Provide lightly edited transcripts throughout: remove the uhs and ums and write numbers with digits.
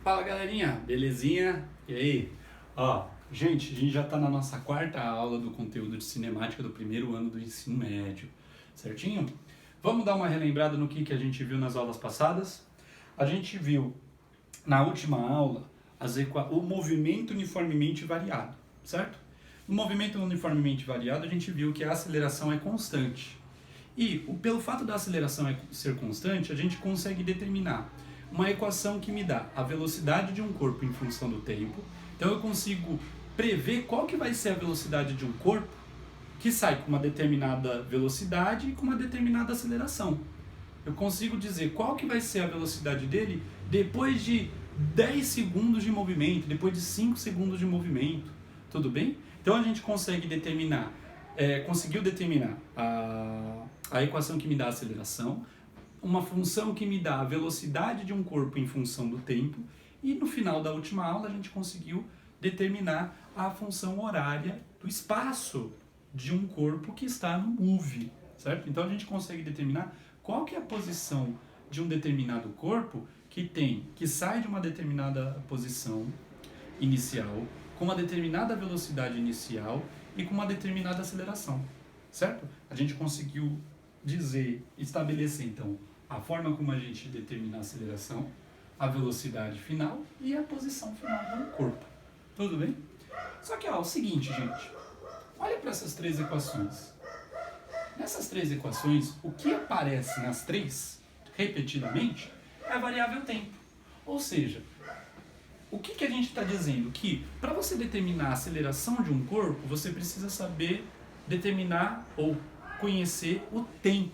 Fala galerinha, belezinha? E aí? Ó, gente, a gente já tá na nossa quarta aula do conteúdo de cinemática do primeiro ano do ensino médio, certinho? Vamos dar uma relembrada no que a gente viu nas aulas passadas? A gente viu na última aula o movimento uniformemente variado, certo? No movimento uniformemente variado a gente viu que a aceleração é constante. E pelo fato da aceleração ser constante, a gente consegue determinar uma equação que me dá a velocidade de um corpo em função do tempo. Então eu consigo prever qual que vai ser a velocidade de um corpo que sai com uma determinada velocidade e com uma determinada aceleração. Eu consigo dizer qual que vai ser a velocidade dele depois de 10 segundos de movimento, depois de 5 segundos de movimento. Tudo bem? Então a gente consegue determinar, conseguiu determinar a equação que me dá a aceleração, uma função que me dá a velocidade de um corpo em função do tempo, e no final da última aula a gente conseguiu determinar a função horária do espaço de um corpo que está no move, certo? Então a gente consegue determinar qual que é a posição de um determinado corpo que sai de uma determinada posição inicial, com uma determinada velocidade inicial e com uma determinada aceleração, certo? A gente conseguiu estabelecer então a forma como a gente determina a aceleração, a velocidade final e a posição final do corpo. Tudo bem? Só que é o seguinte, gente. Olha para essas três equações. Nessas três equações, o que aparece nas três, repetidamente, é a variável tempo. Ou seja, o que a gente está dizendo? Que para você determinar a aceleração de um corpo, você precisa saber determinar ou conhecer o tempo.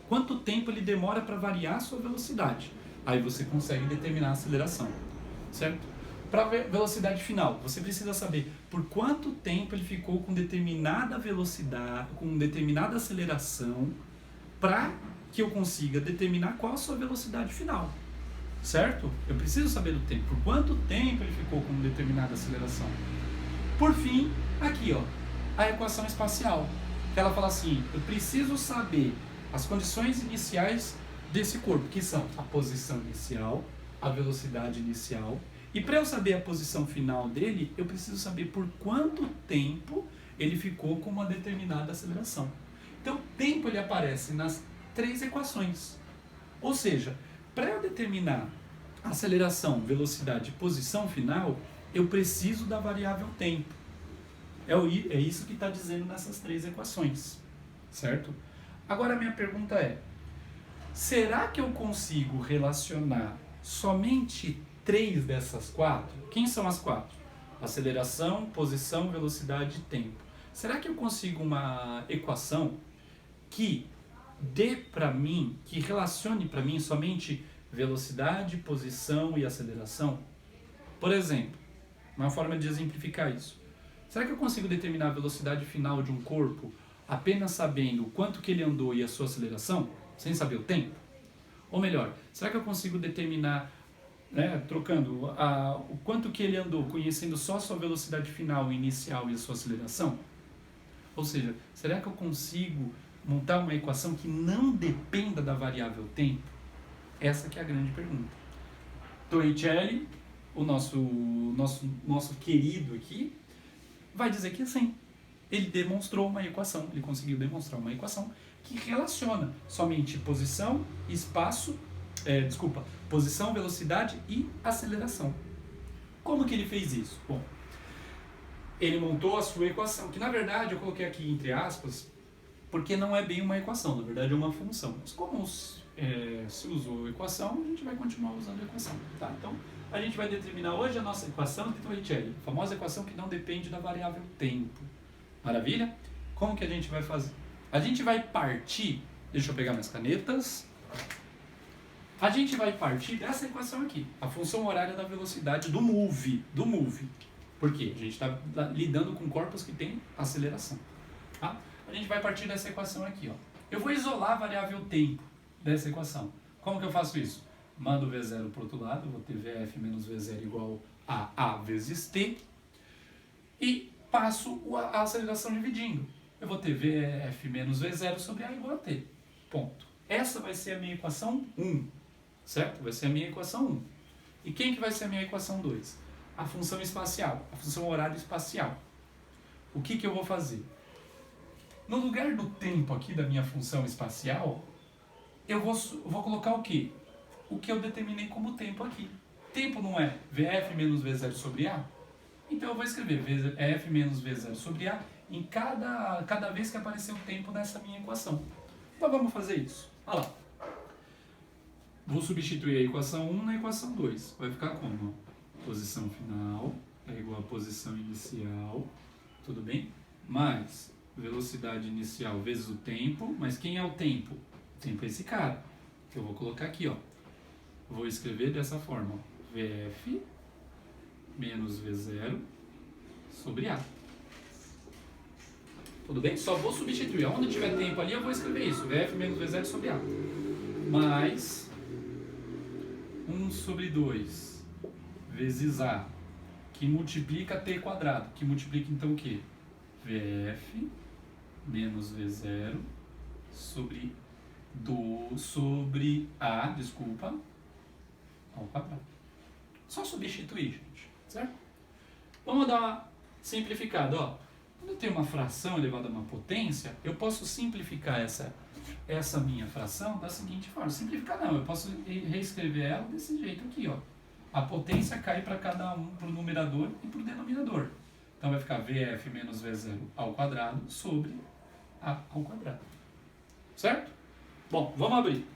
Quanto tempo ele demora para variar a sua velocidade. Aí você consegue determinar a aceleração, certo? Para a velocidade final, você precisa saber por quanto tempo ele ficou com determinada velocidade, com determinada aceleração, para que eu consiga determinar qual a sua velocidade final, certo? Eu preciso saber do tempo, por quanto tempo ele ficou com determinada aceleração. Por fim, aqui ó, a equação espacial, que ela fala assim, eu preciso saber as condições iniciais desse corpo, que são a posição inicial, a velocidade inicial, e para eu saber a posição final dele, eu preciso saber por quanto tempo ele ficou com uma determinada aceleração. Então, o tempo ele aparece nas três equações. Ou seja, para eu determinar aceleração, velocidade e posição final, eu preciso da variável tempo. É isso que está dizendo nessas três equações, certo? Agora a minha pergunta é, será que eu consigo relacionar somente 3 dessas 4? Quem são as 4? Aceleração, posição, velocidade e tempo. Será que eu consigo uma equação que dê para mim, que relacione para mim somente velocidade, posição e aceleração? Por exemplo, uma forma de exemplificar isso. Será que eu consigo determinar a velocidade final de um corpo apenas sabendo o quanto que ele andou e a sua aceleração, sem saber o tempo? Ou melhor, será que eu consigo determinar, trocando, o quanto que ele andou, conhecendo só a sua velocidade final, inicial e a sua aceleração? Ou seja, será que eu consigo montar uma equação que não dependa da variável tempo? Essa que é a grande pergunta. Torricelli, o nosso querido aqui, vai dizer que sim. Ele demonstrou uma equação, ele conseguiu demonstrar uma equação que relaciona somente posição, posição, velocidade e aceleração. Como que ele fez isso? Bom, ele montou a sua equação, que na verdade eu coloquei aqui entre aspas, porque não é bem uma equação, na verdade é uma função. Mas como se usou equação, a gente vai continuar usando a equação. Tá? Então, a gente vai determinar hoje a nossa equação de Torricelli, a famosa equação que não depende da variável tempo. Maravilha? Como que a gente vai fazer? A gente vai partir, deixa eu pegar minhas canetas. A gente vai partir dessa equação aqui, a função horária da velocidade do move. Por quê? A gente está lidando com corpos que têm aceleração. Tá? A gente vai partir dessa equação aqui. Ó. Eu vou isolar a variável tempo dessa equação. Como que eu faço isso? Mando o V0 para o outro lado, vou ter VF menos V0 igual a A vezes T. E passo a aceleração dividindo. Eu vou ter VF menos V0 sobre A igual a T. Ponto. Essa vai ser a minha equação 1. Certo? Vai ser a minha equação 1. E quem que vai ser a minha equação 2? A função espacial, a função horário espacial. O que eu vou fazer? No lugar do tempo aqui da minha função espacial, eu vou colocar o quê? O que eu determinei como tempo aqui. Tempo não é VF menos V0 sobre A? Então eu vou escrever VF menos V0 sobre A em cada vez que aparecer o tempo nessa minha equação. Então vamos fazer isso. Olha lá. Vou substituir a equação 1 na equação 2. Vai ficar como? Posição final é igual a posição inicial, tudo bem? Mais velocidade inicial vezes o tempo, mas quem é o tempo? O tempo é esse cara, que eu vou colocar aqui, ó. Vou escrever dessa forma, ó. VF menos V0 sobre A. Tudo bem? Só vou substituir. Onde tiver tempo ali, eu vou escrever isso. VF menos V0 sobre A. Mais 1 sobre 2 vezes A, que multiplica T quadrado. Que multiplica então o quê? VF menos V0 sobre A, desculpa, ao quadrado. Só substituir, gente, certo? Vamos dar uma simplificada, ó. Quando eu tenho uma fração elevada a uma potência, eu posso simplificar essa minha fração da seguinte forma. Simplificar não, eu posso reescrever ela desse jeito aqui, ó. A potência cai para cada um, para o numerador e para o denominador. Então vai ficar VF menos V0 ao quadrado sobre A ao quadrado. Certo? Bom, vamos abrir.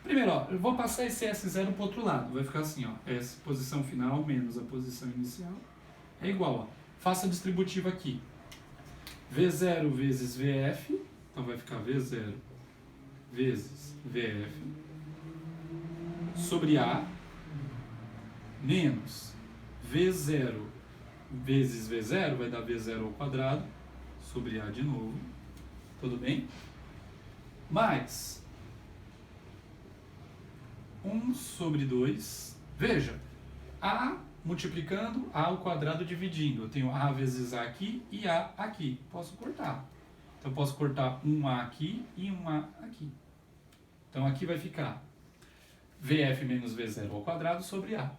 Primeiro, ó, eu vou passar esse S0 para o outro lado. Vai ficar assim, ó. S posição final menos a posição inicial é igual, ó. Faça a distributiva aqui. V0 vezes VF, então vai ficar V0 vezes VF sobre A menos V0 vezes V0, vai dar V0 ao quadrado sobre A de novo, tudo bem? Mais 1 sobre 2, veja, A multiplicando, A ao quadrado dividindo, eu tenho A vezes A aqui e A aqui, posso cortar. Então eu posso cortar um A aqui e um A aqui. Então aqui vai ficar VF menos V0 ao quadrado sobre A.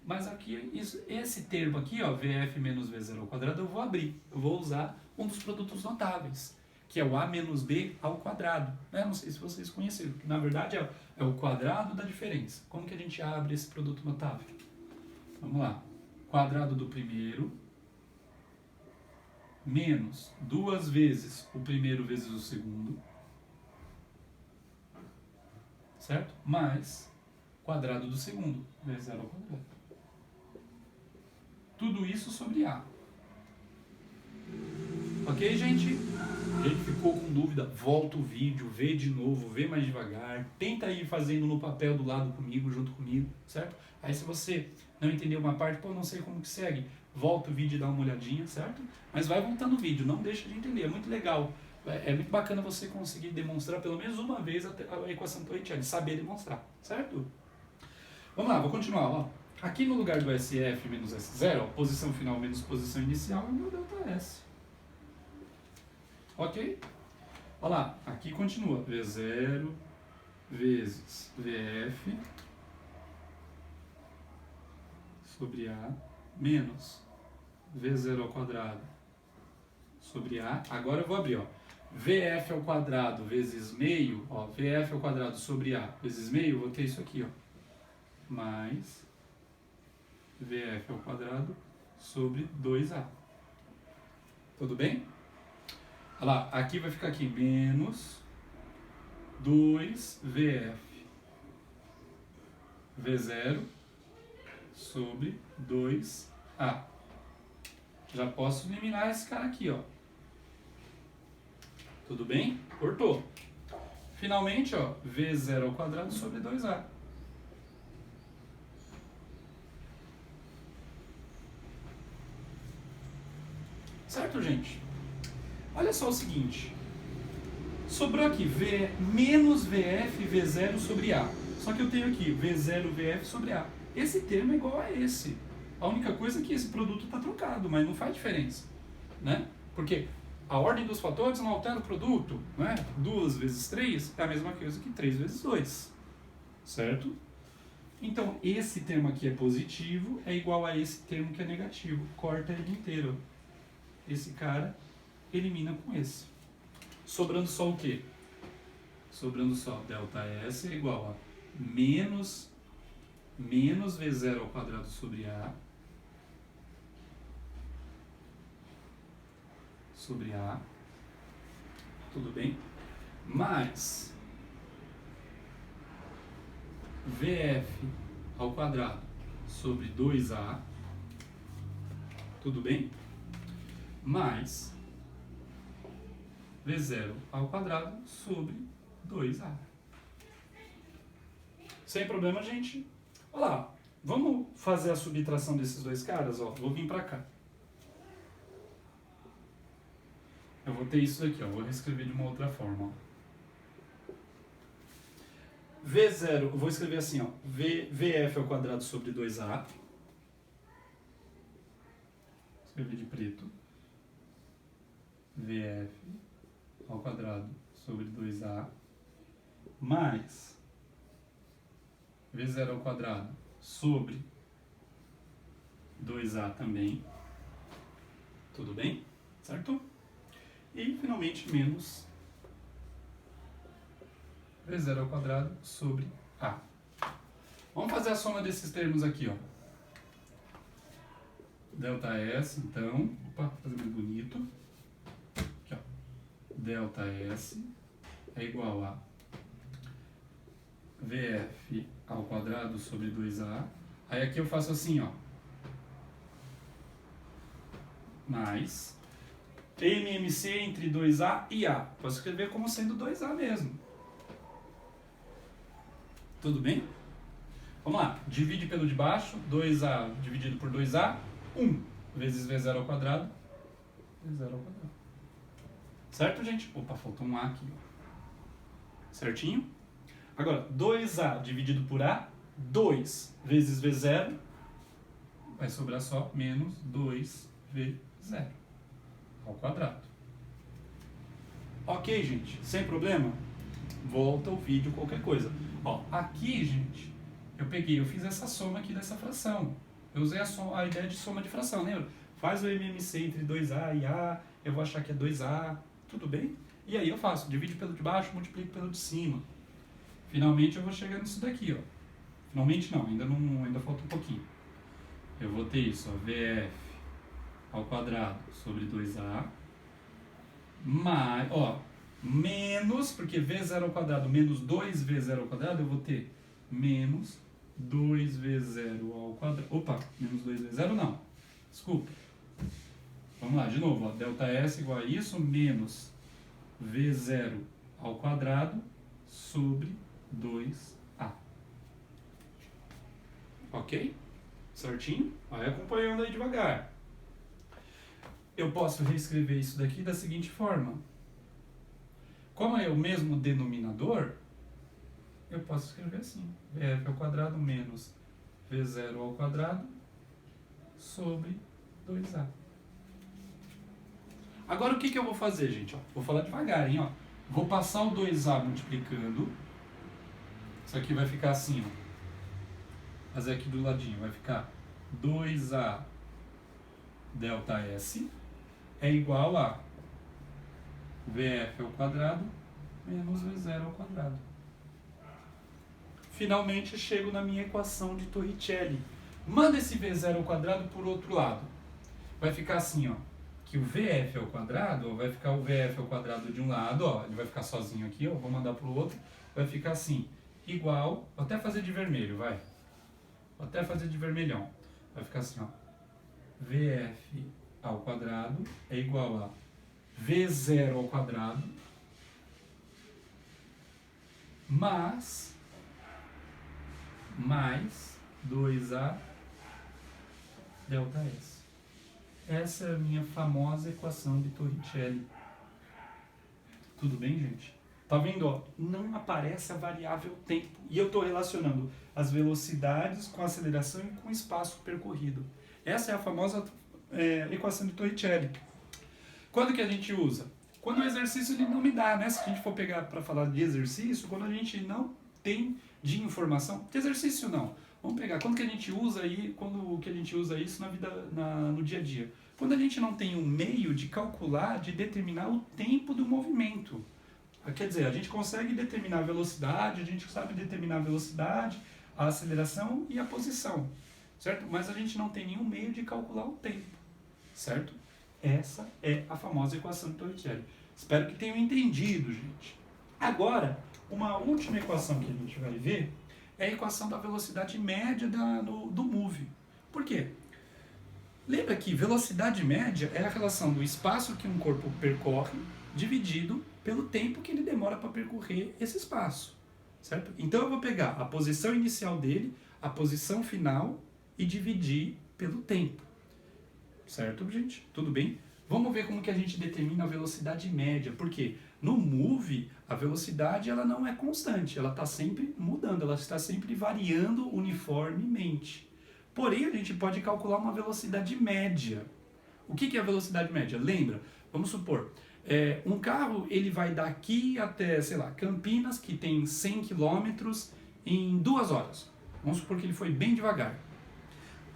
Mas aqui, esse termo aqui, ó, VF menos V0 ao quadrado, eu vou abrir. Eu vou usar um dos produtos notáveis, que é o A menos B ao quadrado. Não sei se vocês conheceram, que na verdade é o quadrado da diferença. Como que a gente abre esse produto notável? Vamos lá. Quadrado do primeiro menos 2 vezes o primeiro vezes o segundo, certo? Mais quadrado do segundo, V0 ao quadrado. Tudo isso sobre A. Ok, gente? A gente ficou com dúvida, volta o vídeo, vê de novo, vê mais devagar, tenta ir fazendo no papel do lado comigo, junto comigo, certo? Aí se você não entendeu uma parte, pô, não sei como que segue, volta o vídeo e dá uma olhadinha, certo? Mas vai voltando o vídeo, não deixa de entender, é muito legal. É muito bacana você conseguir demonstrar pelo menos uma vez a equação Toitiani, saber demonstrar, certo? Vamos lá, vou continuar, ó. Aqui no lugar do SF menos S0, ó, posição final menos posição inicial é o meu ΔS. Ok? Olha lá, aqui continua. V0 vezes VF sobre A menos V0 ao quadrado sobre A. Agora eu vou abrir, ó. VF ao quadrado vezes meio, ó. VF ao quadrado sobre A vezes meio, eu vou ter isso aqui, ó. Mais VF ao quadrado sobre 2A. Tudo bem? Olha lá, aqui vai ficar aqui menos 2VF V0 sobre 2A. Já posso eliminar esse cara aqui, ó. Tudo bem? Cortou. Finalmente, ó, V0 ao quadrado sobre 2A. Certo, gente? Olha só o seguinte. Sobrou aqui menos VF V0 sobre A. Só que eu tenho aqui V0 VF sobre A. Esse termo é igual a esse. A única coisa é que esse produto está trocado, mas não faz diferença, né? Porque a ordem dos fatores não altera o produto, né? 2 vezes 3 é a mesma coisa que 3 vezes 2, certo? Então, esse termo aqui é positivo, é igual a esse termo que é negativo. Corta ele inteiro. Esse cara elimina com esse. Sobrando só o quê? Sobrando só ΔS é igual a menos V0 ao quadrado sobre A tudo bem? Mais VF ao quadrado sobre 2A, tudo bem? Mais V0 ao quadrado sobre 2A. Sem problema, gente. Olha lá, vamos fazer a subtração desses dois caras? Ó, vou vir para cá. Eu vou ter isso daqui, ó, vou reescrever de uma outra forma. Ó. V0, eu vou escrever assim, ó, VF ao quadrado sobre 2A. Escrever de preto. VF ao quadrado sobre 2A mais V0 ao quadrado sobre 2A também. Tudo bem? Certo? E, finalmente, menos V0 ao quadrado sobre A. Vamos fazer a soma desses termos aqui, ó. ΔS, então, opa, fazer mais bonito. Aqui, ó. ΔS é igual a VF ao quadrado sobre 2A. Aí aqui eu faço assim, ó. Mais MMC entre 2A e A. Posso escrever como sendo 2A mesmo. Tudo bem? Vamos lá. Divide pelo de baixo. 2A dividido por 2A. 1 vezes V0 ao quadrado. V0 ao quadrado. Certo, gente? Opa, faltou um A aqui. Ó. Certinho? Agora, 2A dividido por A. 2 vezes V0. Vai sobrar só menos 2V0 ao quadrado. Ok, gente? Sem problema? Volta o vídeo, qualquer coisa. Ó, aqui, gente, eu fiz essa soma aqui dessa fração. Eu usei a ideia de soma de fração, lembra? Faz o MMC entre 2A e A, eu vou achar que é 2A, tudo bem? E aí eu faço, divide pelo de baixo, multiplico pelo de cima. Finalmente eu vou chegar nisso daqui, ó. Finalmente não, ainda falta um pouquinho. Eu vou ter isso, ó, VF ao quadrado sobre 2A, mais, ó, menos, porque V0 ao quadrado menos 2V0 ao quadrado, eu vou ter menos 2V0 ao quadrado. Opa, menos 2V0 não. Desculpa. Vamos lá, de novo, ó, ΔS igual a isso, menos V0 ao quadrado sobre 2A. Ok? Certinho? Vai acompanhando aí devagar. Eu posso reescrever isso daqui da seguinte forma. Como é o mesmo denominador, eu posso escrever assim. VF ao quadrado menos V0 ao quadrado sobre 2A. Agora o que eu vou fazer, gente? Ó, vou falar devagar, hein? Ó. Vou passar o 2A multiplicando. Isso aqui vai ficar assim, ó. Fazer aqui do ladinho. Vai ficar 2A ΔS é igual a VF ao quadrado menos V0 ao quadrado. Finalmente chego na minha equação de Torricelli. Manda esse V0 ao quadrado por outro lado. Vai ficar assim, ó, que o VF ao quadrado, ó, vai ficar o VF ao quadrado de um lado, ó, ele vai ficar sozinho aqui, ó, vou mandar pro outro, vai ficar assim, igual, vou até fazer de vermelho, vai. Vou até fazer de vermelhão. Vai ficar assim, ó, VF ao quadrado é igual a V0 ao quadrado mais 2A ΔS. Essa é a minha famosa equação de Torricelli. Tudo bem, gente? Tá vendo? Ó, não aparece a variável tempo. E eu estou relacionando as velocidades com a aceleração e com o espaço percorrido. Essa é a famosa equação de Torricelli. Quando que a gente usa? Quando o exercício ele não me dá, né? Se a gente for pegar para falar de exercício, quando a gente não tem de informação, de exercício não. Vamos pegar, quando que a gente usa isso na vida, no dia a dia? Quando a gente não tem um meio de calcular, de determinar o tempo do movimento. Quer dizer, a gente consegue determinar a velocidade, a gente sabe determinar a velocidade, a aceleração e a posição, certo? Mas a gente não tem nenhum meio de calcular o tempo, certo? Essa é a famosa equação de Torricelli. Espero que tenham entendido, gente. Agora, uma última equação que a gente vai ver é a equação da velocidade média do move. Por quê? Lembra que velocidade média é a relação do espaço que um corpo percorre dividido pelo tempo que ele demora para percorrer esse espaço, certo? Então eu vou pegar a posição inicial dele, a posição final e dividir pelo tempo, certo, gente? Tudo bem? Vamos ver como que a gente determina a velocidade média, porque no move a velocidade ela não é constante, ela está sempre mudando, ela está sempre variando uniformemente. Porém, a gente pode calcular uma velocidade média. O que é a velocidade média? Lembra? Vamos supor, um carro ele vai daqui até, sei lá, Campinas, que tem 100 km em 2 horas. Vamos supor que ele foi bem devagar.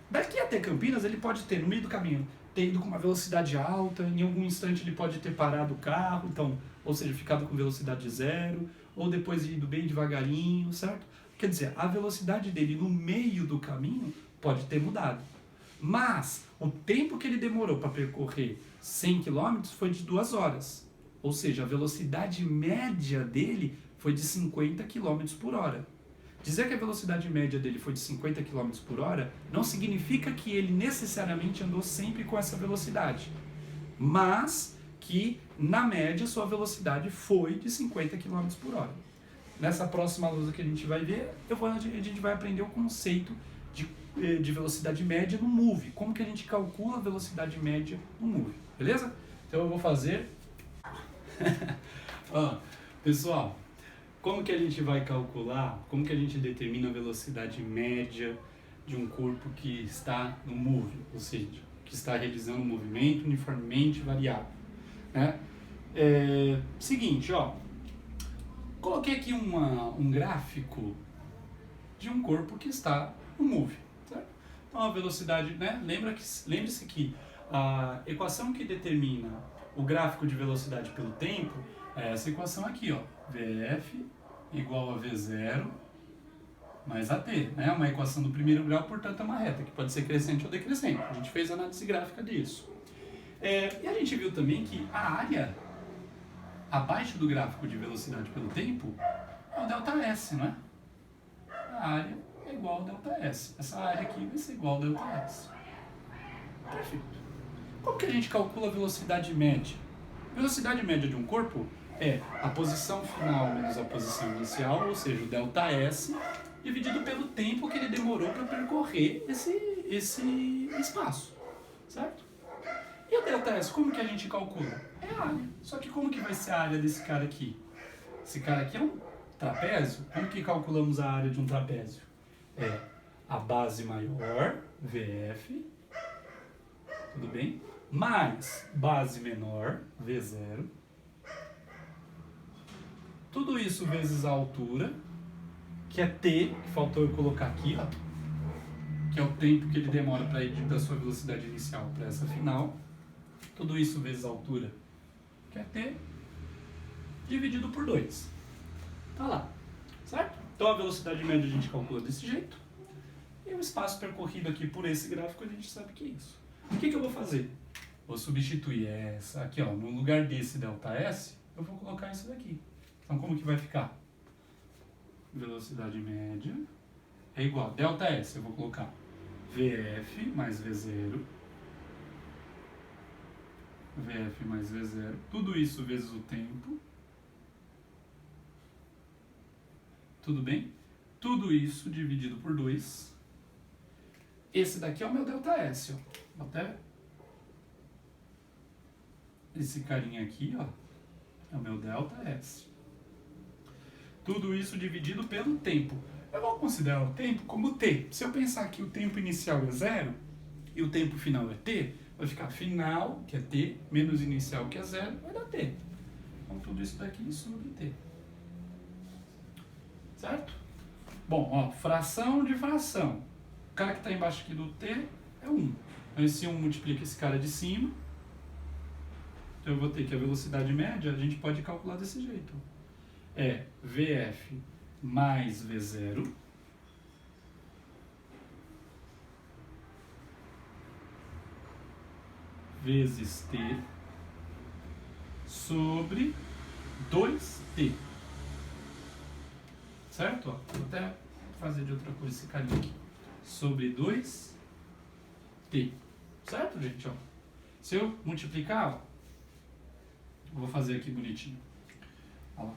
Daqui até Campinas ele pode ter, no meio do caminho, ter ido com uma velocidade alta, em algum instante ele pode ter parado o carro, então, ou seja, ficado com velocidade zero, ou depois ido bem devagarinho, certo? Quer dizer, a velocidade dele no meio do caminho pode ter mudado. Mas o tempo que ele demorou para percorrer 100 km foi de 2 horas. Ou seja, a velocidade média dele foi de 50 km por hora. Dizer que a velocidade média dele foi de 50 km por hora não significa que ele necessariamente andou sempre com essa velocidade. Mas que, na média, sua velocidade foi de 50 km por hora. Nessa próxima lousa que a gente vai ver, a gente vai aprender o conceito de velocidade média no move. Como que a gente calcula a velocidade média no move, beleza? Então eu vou fazer... Pessoal, como que a gente vai calcular, como que a gente determina a velocidade média de um corpo que está no move, ou seja, que está realizando um movimento uniformemente variável, né? Seguinte, coloquei aqui um gráfico de um corpo que está no move, certo? Então a velocidade, né? Lembre-se que a equação que determina o gráfico de velocidade pelo tempo é essa equação aqui, VF igual a V0 mais AT, né? Uma equação do primeiro grau, portanto é uma reta, que pode ser crescente ou decrescente. A gente fez análise gráfica disso. E a gente viu também que a área abaixo do gráfico de velocidade pelo tempo é o ΔS, não é? A área é igual ao ΔS. Essa área aqui vai ser igual ao ΔS. Perfeito. Como que a gente calcula a velocidade média? A velocidade média de um corpo é a posição final menos a posição inicial, ou seja, o ΔS, dividido pelo tempo que ele demorou para percorrer esse espaço, certo? E o ΔS, como que a gente calcula? É a área. Só que como que vai ser a área desse cara aqui? Esse cara aqui é um trapézio. Como que calculamos a área de um trapézio? É a base maior, VF, tudo bem? Mais base menor, V0. Tudo isso vezes a altura, que é T, que faltou eu colocar aqui, que é o tempo que ele demora para ir da sua velocidade inicial para essa final. Tudo isso vezes a altura, que é T, dividido por 2. Tá lá, certo? Então a velocidade média a gente calcula desse jeito. E o espaço percorrido aqui por esse gráfico a gente sabe que é isso. O que eu vou fazer? Vou substituir essa aqui, no lugar desse ΔS, eu vou colocar isso daqui. Então como que vai ficar? Velocidade média é igual a ΔS, eu vou colocar VF mais V0, VF mais V0, tudo isso vezes o tempo, tudo bem? Tudo isso dividido por 2. Esse daqui é o meu ΔS, até esse carinha aqui, é o meu ΔS. Tudo isso dividido pelo tempo. Eu vou considerar o tempo como T. Se eu pensar que o tempo inicial é 0 e o tempo final é T, vai ficar final, que é T, menos inicial, que é 0, vai dar T. Então tudo isso daqui sobre T. Certo? Bom, ó, fração de fração. O cara que está embaixo aqui do T é 1. Então esse 1 multiplica esse cara de cima. Então eu vou ter que a velocidade média, a gente pode calcular desse jeito. É VF mais V0 vezes T sobre 2T. Certo? Ó, vou até fazer de outra cor esse carinha aqui. Sobre 2T. Certo, gente? Ó. Se eu multiplicar, ó, vou fazer aqui bonitinho. Olha lá.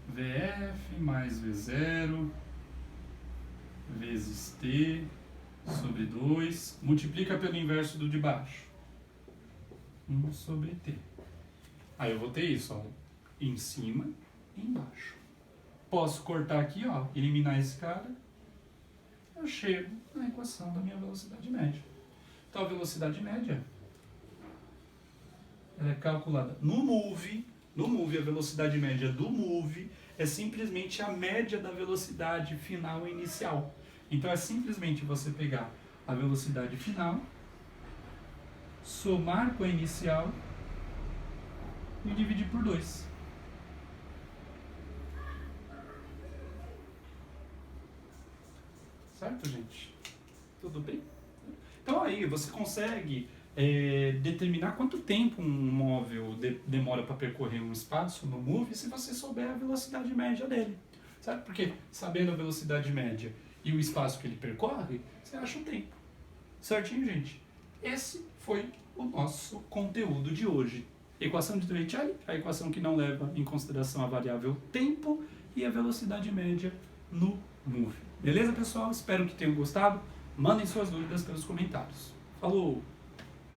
VF mais V0 vezes T sobre 2. Multiplica pelo inverso do de baixo. 1 sobre T. Aí eu vou ter isso, ó, em cima e embaixo. Posso cortar aqui, ó, eliminar esse cara. Eu chego na equação da minha velocidade média. Então a velocidade média ela é calculada no move. No move, a velocidade média do move é simplesmente a média da velocidade final inicial. Então é simplesmente você pegar a velocidade final, somar com a inicial e dividir por 2. Certo, gente? Tudo bem? Então aí você consegue determinar quanto tempo um móvel demora para percorrer um espaço no Move se você souber a velocidade média dele. Certo? Porque sabendo a velocidade média e o espaço que ele percorre, você acha o tempo. Certinho, gente? Esse foi o nosso conteúdo de hoje. Equação de Torricelli, a equação que não leva em consideração a variável tempo e a velocidade média no Move. Beleza, pessoal? Espero que tenham gostado. Mandem suas dúvidas pelos comentários. Falou!